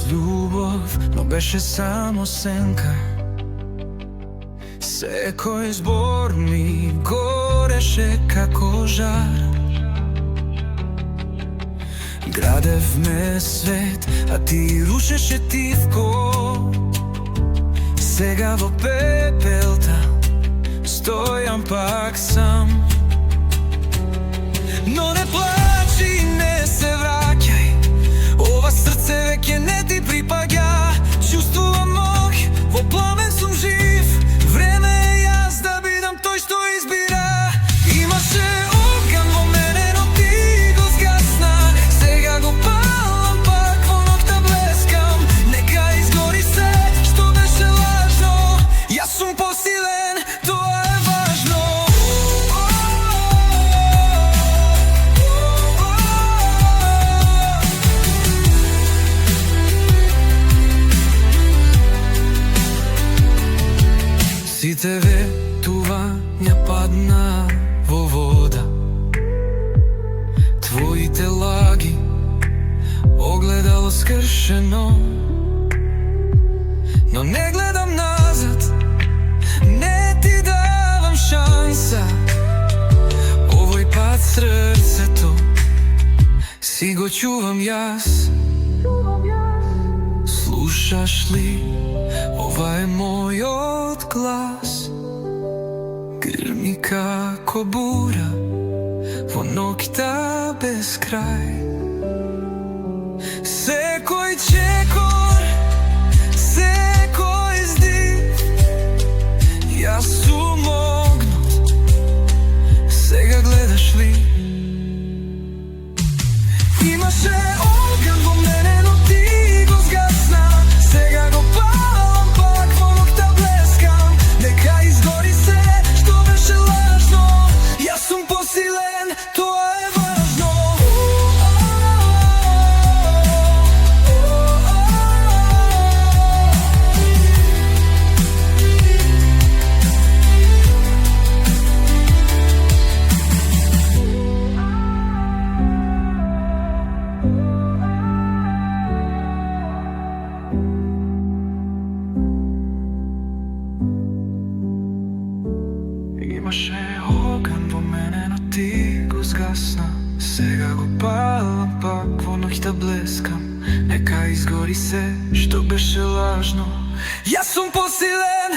љубов, но беше само сенка. Секој збор ми гореше како жар. Градевме свет, а ти рушеше тивко. Сега во пепелта стојам пак сам. Но не плачи, не се враќај, ова срце веќе не ти припаѓа. Чувствувам мог, во пламен сум жив. Време е јас да бидам тој што избира. Имаше оган во мене, но ти го згасна. Сега го палам, пак во ноќта блескам. Нека изгори се што беше лажно. Јас сум посилен, тоа е важно. Сите ветувања падна во вода. Твоите лаги, огледало скршено. Но не гледам назад, не ти давам шанса. Овој пат срцето си го чувам јас. Слушаш ли, ова е мојот глас. Грми како бура во ноќта без крај. Секој чекор, секој здив, јас сум огнот. Сега гледаш ли? Имаше оган во мене, но ти го згасна. Сега го палам, пак во ноќта блескам. Нека изгори се што беше лажно. Јас сум посилен, тоа е важно. Имаше оган во мене, но ти го згасна. Сега го палам, пак во ноќта блескам. Нека изгори се што беше лажно. Јас сум посилен.